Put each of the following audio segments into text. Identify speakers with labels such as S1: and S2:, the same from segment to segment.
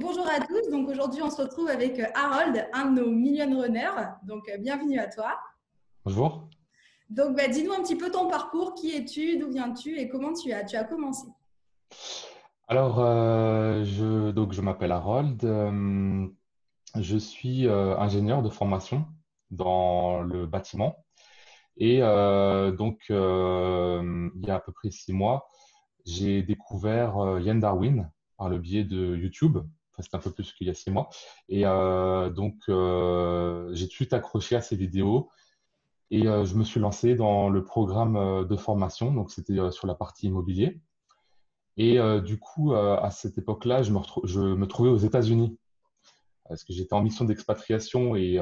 S1: Bonjour à tous. Donc aujourd'hui, on se retrouve avec Harold, un de nos million runners. Donc bienvenue à toi.
S2: Bonjour.
S1: Donc dis-nous un petit peu ton parcours. Qui es-tu? D'où viens-tu? Et comment tu as commencé?
S2: Alors, je m'appelle Harold. Je suis ingénieur de formation dans le bâtiment. Et il y a à peu près 6 mois, j'ai découvert Yann Darwin par le biais de YouTube. Enfin, c'est un peu plus qu'il y a 6 mois. Et j'ai tout de suite accroché à ses vidéos. Et je me suis lancé dans le programme de formation. Donc, c'était sur la partie immobilier. Et du coup, à cette époque-là, je me trouvais aux États-Unis parce que j'étais en mission d'expatriation et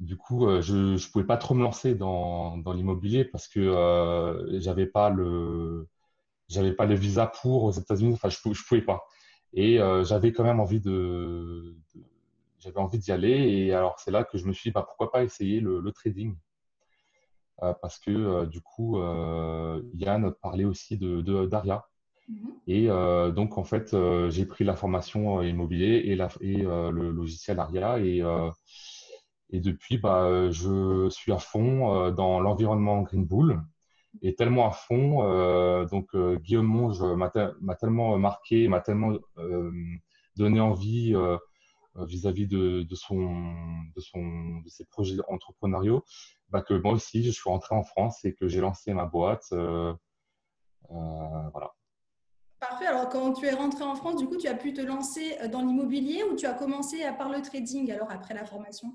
S2: du coup, je ne pouvais pas trop me lancer dans l'immobilier parce que j'avais pas le visa pour aux États-Unis. Enfin, je pouvais pas. Et j'avais quand même j'avais envie d'y aller. Et alors, c'est là que je me suis dit, bah, pourquoi pas essayer le trading parce que du coup, Yann parlait aussi d'Aria.
S1: Mhm.
S2: Et donc, en fait, j'ai pris la formation immobilier et le logiciel Aria. Et depuis, bah, je suis à fond dans l'environnement Green Bull et tellement à fond. Guillaume Monge m'a tellement marqué, m'a tellement donné envie vis-à-vis de ses projets entrepreneuriaux, bah, que moi aussi, je suis rentré en France et que j'ai lancé ma boîte. Voilà.
S1: Parfait. Alors quand tu es rentré en France, du coup, tu as pu te lancer dans l'immobilier ou tu as commencé par le trading alors après la formation?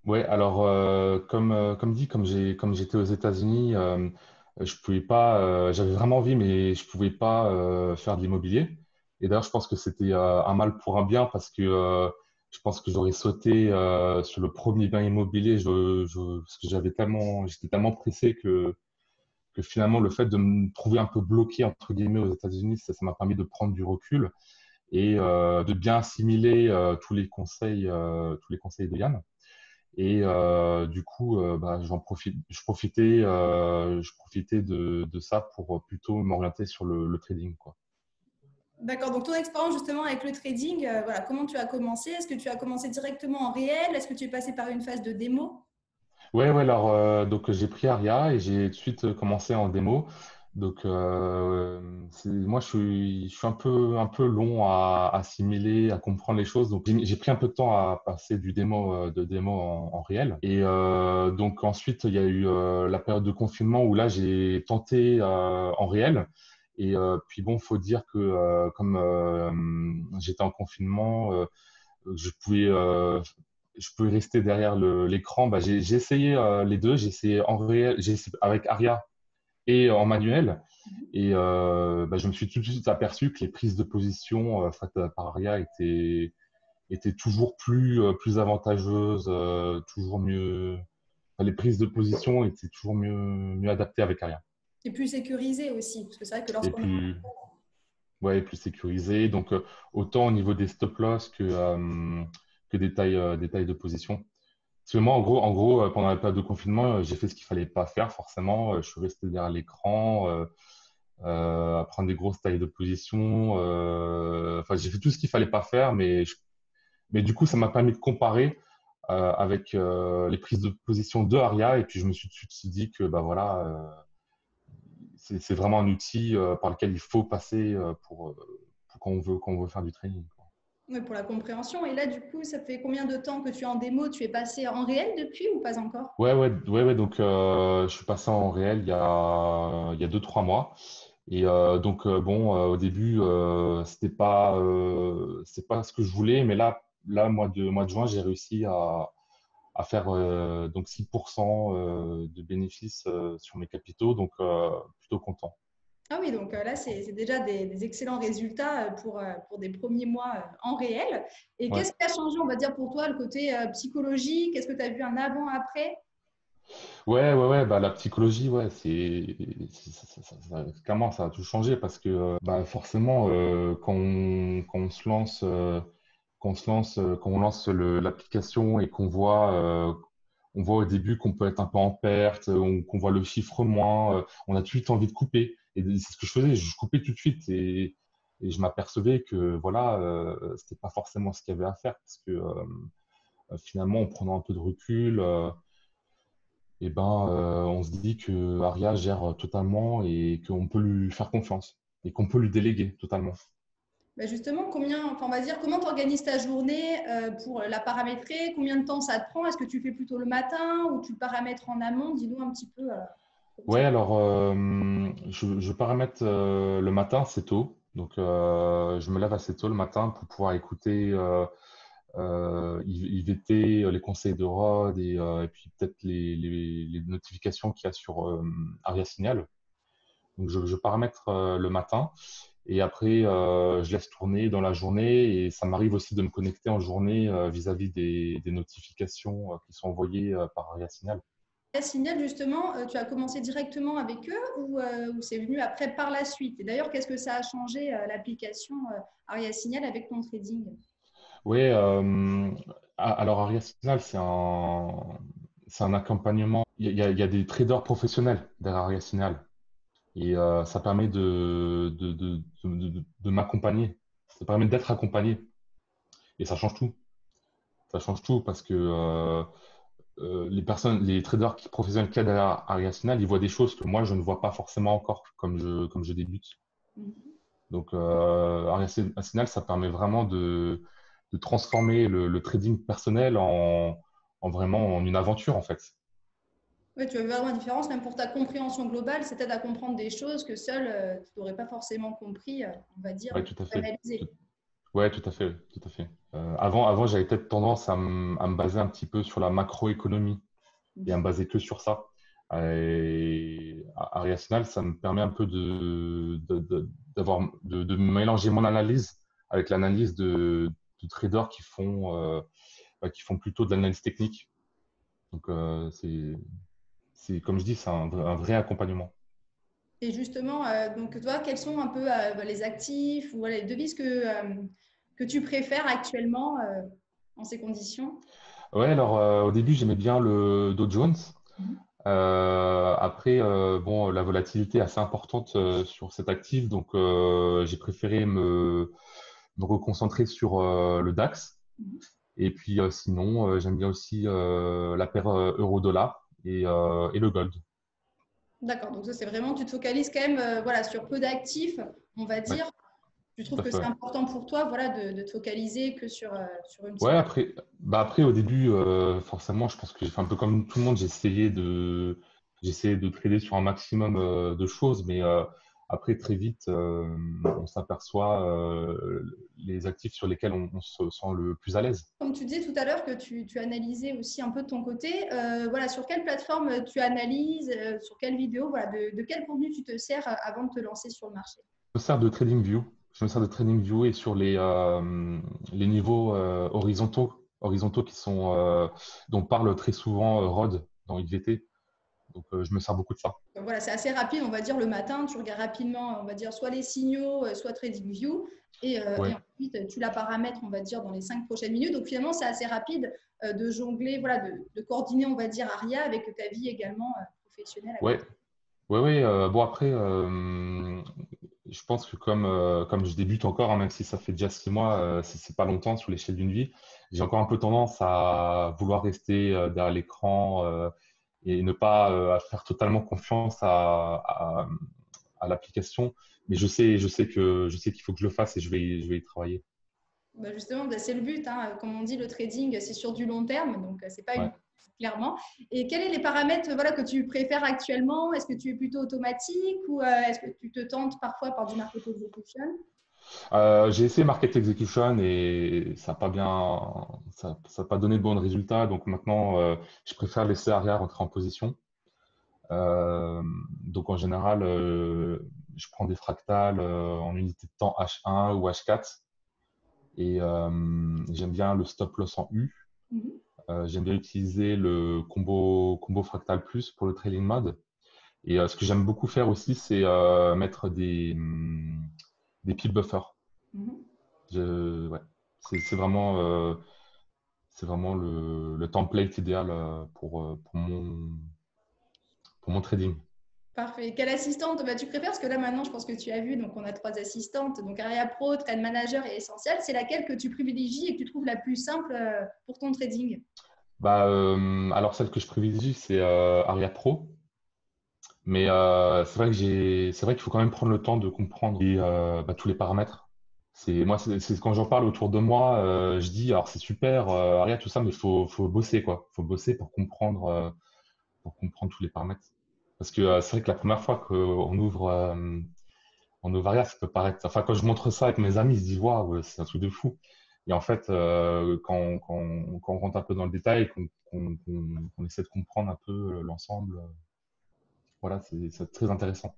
S2: Ouais, alors comme dit, comme j'étais aux États-Unis, je pouvais pas, j'avais vraiment envie, mais je pouvais pas faire de l'immobilier. Et d'ailleurs, je pense que c'était un mal pour un bien parce que je pense que j'aurais sauté sur le premier bien immobilier, parce que j'étais tellement pressé que finalement le fait de me trouver un peu bloqué entre guillemets aux États-Unis, ça m'a permis de prendre du recul et de bien assimiler tous les conseils de Yann. Et du coup, bah, je profitais de ça pour plutôt m'orienter sur le trading, quoi.
S1: D'accord. Donc ton expérience justement avec le trading, voilà, comment tu as commencé? Est-ce que tu as commencé directement en réel? Est-ce que tu es passé par une phase de démo?
S2: Ouais, ouais. Alors, donc j'ai pris Aria et j'ai tout de suite commencé en démo. Donc, moi, je suis un peu long à assimiler, à comprendre les choses. Donc, j'ai pris un peu de temps à passer de démo en réel. Et donc ensuite, il y a eu la période de confinement où là, j'ai tenté en réel. Et puis bon, faut dire que comme j'étais en confinement, je pouvais je pouvais rester derrière l'écran. Bah, j'ai essayé les deux. J'ai essayé en réel, j'ai essayé avec Aria et en manuel. Et bah, je me suis tout de suite aperçu que les prises de position faites par Aria étaient toujours plus avantageuses, toujours mieux. Enfin, les prises de position étaient toujours mieux adaptées avec Aria.
S1: Et plus sécurisé aussi, parce que c'est vrai que
S2: Et
S1: lorsqu'on est...
S2: plus, ouais, plus sécurisé. Donc, autant au niveau des stop loss que des tailles de position. Parce que moi, en gros, pendant la période de confinement, j'ai fait ce qu'il fallait pas faire forcément. Je suis resté derrière l'écran, à prendre des grosses tailles de position. Enfin, j'ai fait tout ce qu'il fallait pas faire, mais du coup, ça m'a permis de comparer avec les prises de position de Aria. Et puis, je me suis tout de suite dit que, bah voilà, c'est vraiment un outil par lequel il faut passer pour quand on veut faire du training, quoi.
S1: Ouais, pour la compréhension. Et là, du coup, ça fait combien de temps que tu es en démo? Tu es passé en réel depuis ou pas encore?
S2: Ouais. Donc, je suis passé en réel il y a 2, 3 mois. Et au début, c'était pas ce que je voulais, mais là, mois de juin, j'ai réussi à faire donc 6% de bénéfices sur mes capitaux, donc plutôt content.
S1: Ah oui, donc là, c'est déjà des excellents résultats pour des premiers mois en réel. Et
S2: Ouais.
S1: qu'est-ce qui a changé, on va dire, pour toi, le côté psychologique? Est-ce que tu as vu un avant-après?
S2: Ouais. Bah, la psychologie, ouais, clairement, ça a tout changé parce que bah, forcément, quand on lance l'application et on voit au début qu'on peut être un peu en perte, qu'on voit le chiffre moins, on a tout de suite envie de couper. Et c'est ce que je faisais, je coupais tout de suite. Et je m'apercevais que voilà, c'était pas forcément ce qu'il y avait à faire parce que finalement, en prenant un peu de recul, et ben, on se dit que Aria gère totalement et qu'on peut lui faire confiance et qu'on peut lui déléguer totalement.
S1: Bah, justement, enfin, on va dire, comment tu organises ta journée pour la paramétrer? Combien de temps ça te prend? Est-ce que tu fais plutôt le matin ou tu le paramètres en amont? Dis-nous un petit peu comme
S2: Ouais,
S1: ça.
S2: alors je paramètre le matin, c'est tôt. Donc je me lève assez tôt le matin pour pouvoir écouter IVT, les conseils de Rod et puis peut-être les notifications qu'il y a sur Aria Signal. Donc je paramètre le matin et après je laisse tourner dans la journée et ça m'arrive aussi de me connecter en journée vis-à-vis des notifications qui sont envoyées par Aria Signal.
S1: Signal, justement, tu as commencé directement avec eux ou c'est venu après par la suite? Et d'ailleurs, qu'est-ce que ça a changé l'application Aria Signal avec ton trading?
S2: Oui, alors Aria Signal, c'est un accompagnement. Il y a des traders professionnels derrière Aria Signal et ça permet de m'accompagner. Ça permet d'être accompagné et ça change tout. Ça change tout parce que les traders professionnels qu'il y a derrière Aria Signal, ils voient des choses que moi, je ne vois pas forcément encore comme je débute.
S1: Mhm.
S2: Donc, Aria Signal, ça permet vraiment de transformer le trading personnel en vraiment en une aventure, en fait.
S1: Oui, tu as vu vraiment la différence, même pour ta compréhension globale, c'est t'aide à comprendre des choses que seul tu n'aurais pas forcément compris, on va dire,
S2: Ouais, tout à fait.
S1: analysé.
S2: Ouais, tout à fait, tout à fait. Avant j'avais peut-être tendance à me baser un petit peu sur la macroéconomie et à me baser que sur ça. Et Aria Signal, ça me permet un peu de mélanger mon analyse avec l'analyse de traders qui font plutôt de l'analyse technique. Donc, comme je dis, c'est un vrai accompagnement.
S1: Et justement, donc toi, quels sont un peu les actifs ou voilà, les devises que tu préfères actuellement en ces conditions?
S2: Ouais, alors au début, j'aimais bien le Dow Jones.
S1: Mhm.
S2: Après, bon, la volatilité est assez importante sur cet actif, donc j'ai préféré me reconcentrer sur le DAX.
S1: Mhm.
S2: Et puis sinon, j'aime bien aussi la paire euro-dollar et le gold.
S1: D'accord, donc ça c'est vraiment, tu te focalises quand même voilà, sur peu d'actifs, on va
S2: Ouais,
S1: dire. Tu
S2: tout
S1: trouves
S2: à
S1: que
S2: fait.
S1: c'est
S2: Ouais.
S1: important pour toi voilà, de te focaliser que sur une
S2: Ouais,
S1: seule.
S2: après au début, forcément, je pense que j'ai fait un peu comme tout le monde, j'ai essayé de trader sur un maximum de choses, mais après très vite, on s'aperçoit les actifs sur lesquels on se sent le plus à l'aise.
S1: Comme tu disais tout à l'heure que tu analysais aussi un peu de ton côté, voilà, sur quelle plateforme tu analyses, sur quelle vidéo, voilà, de quel contenu tu te sers avant de te lancer sur le marché?
S2: Je me sers de TradingView. Je me sers de TradingView et sur les niveaux horizontaux dont parle très souvent Rod dans IVT. Donc, je me sers beaucoup de ça.
S1: Donc voilà, c'est assez rapide, on va dire le matin, tu regardes rapidement, on va dire soit les signaux, soit TradingView, et
S2: Ouais,
S1: ensuite tu la paramètres, on va dire, dans les 5 prochaines minutes. Donc finalement, c'est assez rapide de jongler, voilà, de coordonner, on va dire, Aria avec ta vie également professionnelle à
S2: ouais,
S1: côté.
S2: ouais. Bon, après, je pense que comme je débute encore, hein, même si ça fait déjà 6 mois, c'est pas longtemps sur l'échelle d'une vie, j'ai encore un peu tendance à vouloir rester derrière l'écran et ne pas faire totalement confiance à l'application. Mais je sais qu'il faut que je le fasse et je vais y travailler.
S1: Bah, justement, bah, c'est le but, hein. Comme on dit, le trading, c'est sur du long terme, donc c'est pas une
S2: Ouais.
S1: clairement. Et quels sont les paramètres voilà, que tu préfères actuellement? Est-ce que tu es plutôt automatique ou est-ce que tu te tentes parfois par du market execution?
S2: J'ai essayé Market Execution et ça a pas donné de bons résultats. Donc maintenant, je préfère laisser Aria rentrer en position. Euh, donc en général, je prends des fractales en unité de temps H1 ou H4 et j'aime bien le stop loss en U.
S1: Mhm.
S2: J'aime bien utiliser le combo fractal plus pour le trailing mode. Et ce que j'aime beaucoup faire aussi, c'est mettre des pip buffers.
S1: Mhm.
S2: Ouais. C'est vraiment, c'est vraiment le template idéal pour mon trading.
S1: Parfait. Quelle assistante tu préfères? Parce que là, maintenant, je pense que tu as vu, donc on a 3 assistantes. Donc, Aria Pro, Trade Manager et Essentiel. C'est laquelle que tu privilégies et que tu trouves la plus simple pour ton trading?
S2: Bah, alors, celle que je privilégie, c'est Aria Pro. Mais c'est vrai qu'il faut quand même prendre le temps de comprendre tous les paramètres. Quand j'en parle autour de moi, je dis, alors c'est super, Aria, tout ça, mais faut bosser, quoi. Faut bosser pour comprendre tous les paramètres. Parce que c'est vrai que la première fois on ouvre Aria, ça peut paraître. Enfin, quand je montre ça avec mes amis, ils se disent, waouh, c'est un truc de fou. Et en fait, quand on rentre un peu dans le détail, qu'on essaie de comprendre un peu l'ensemble, voilà, c'est très intéressant.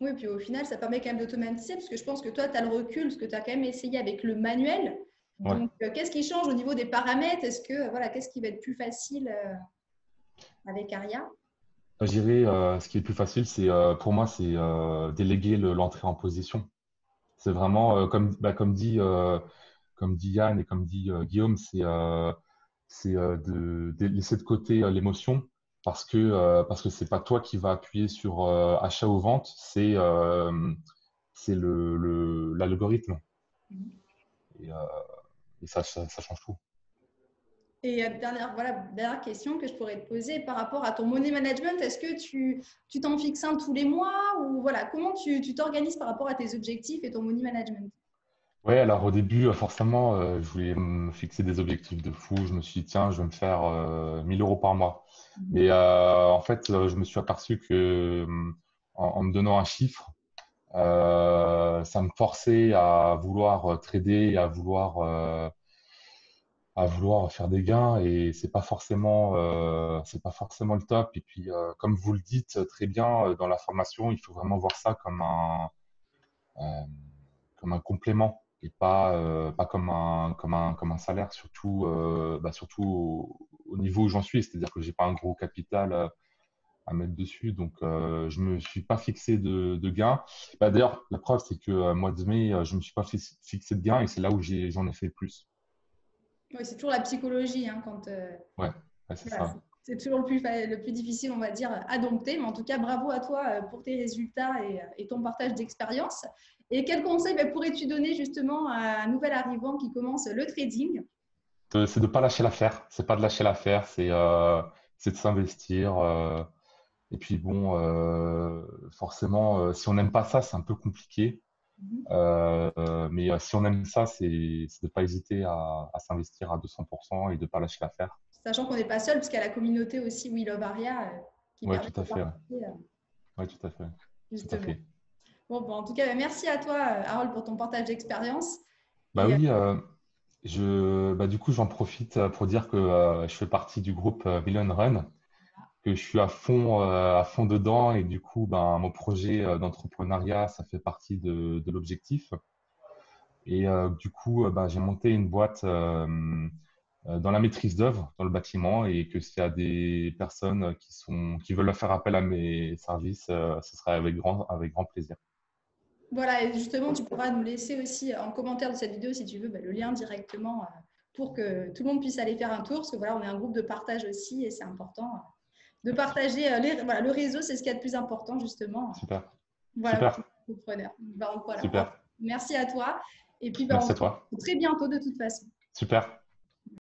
S1: Oui, puis au final, ça permet quand même d'automatiser, parce que je pense que toi, tu as le recul, parce que tu as quand même essayé avec le manuel.
S2: Ouais.
S1: Donc, qu'est-ce qui change au niveau des paramètres? Est-ce que, voilà, qu'est-ce qui va être plus facile avec Aria?
S2: Je dirais, ce qui est le plus facile, pour moi, c'est déléguer l'entrée en position. C'est vraiment, comme dit Yann et comme dit Guillaume, c'est de laisser de côté l'émotion parce que c'est pas toi qui va appuyer sur achat ou vente, c'est l'algorithme et, euh, et ça change tout.
S1: Et dernière question que je pourrais te poser par rapport à ton money management, est-ce que tu t'en fixes un tous les mois ou voilà, comment tu t'organises par rapport à tes objectifs et ton money management?
S2: Ouais, alors au début, forcément, je voulais me fixer des objectifs de fou. Je me suis dit, tiens, je vais me faire 1000 euros par mois. Mais en fait, je me suis aperçu que en me donnant un chiffre, ça me forçait à vouloir trader, à vouloir faire des gains, et c'est pas forcément le top. Et puis, comme vous le dites très bien dans la formation, il faut vraiment voir ça euh, comme un complément et pas comme un salaire, surtout au niveau où j'en suis. C'est-à-dire que j'ai pas un gros capital à mettre dessus, donc je me suis pas fixé de gains. D'ailleurs, la preuve, c'est que mois de mai, je me suis pas fixé de gains et c'est là où j'en ai fait le plus.
S1: Oui, c'est toujours la psychologie hein, quand
S2: Ouais, ouais, c'est
S1: voilà,
S2: ça.
S1: c'est toujours le plus difficile, on va dire, à dompter. Mais en tout cas, bravo à toi pour tes résultats et ton partage d'expérience. Et quel conseil pourrais-tu donner justement à un nouvel arrivant qui commence le trading?
S2: C'est de pas lâcher l'affaire. C'est pas de lâcher l'affaire, c'est de s'investir. Et puis bon, forcément, si on n'aime pas ça, c'est un peu compliqué. Mais si on aime ça, c'est de ne pas hésiter à s'investir à 200% et de ne pas lâcher l'affaire.
S1: Sachant qu'on n'est pas seul, puisqu'il y a la communauté aussi We Love Aria qui
S2: Oui,
S1: permet
S2: tout
S1: de
S2: à fait. Ouais.
S1: participer
S2: Ouais, tout à fait. Tout à
S1: justement.
S2: fait.
S1: Bon, en tout cas, merci à toi, Harold, pour ton partage d'expérience.
S2: Bah
S1: Et
S2: oui, du coup, j'en profite pour dire que je fais partie du groupe Million Run, que je suis à fond dedans et du coup, ben, mon projet d'entrepreneuriat, ça fait partie de l'objectif. Et du coup, j'ai monté une boîte dans la maîtrise d'œuvre, dans le bâtiment, et que s'il y a des personnes qui veulent faire appel à mes services, ce sera avec grand plaisir.
S1: voilà, et justement, tu pourras nous laisser aussi en commentaire de cette vidéo, si tu veux, le lien directement pour que tout le monde puisse aller faire un tour. Parce que voilà, on est un groupe de partage aussi et c'est important de partager. Voilà, le réseau, c'est ce qu'il y a de plus important, justement.
S2: Super,
S1: Voilà, pour
S2: super,
S1: les entrepreneurs. Donc, voilà.
S2: super.
S1: Merci à toi. Et puis, on
S2: Merci
S1: se
S2: à toi.
S1: retrouve très bientôt de toute façon.
S2: Super.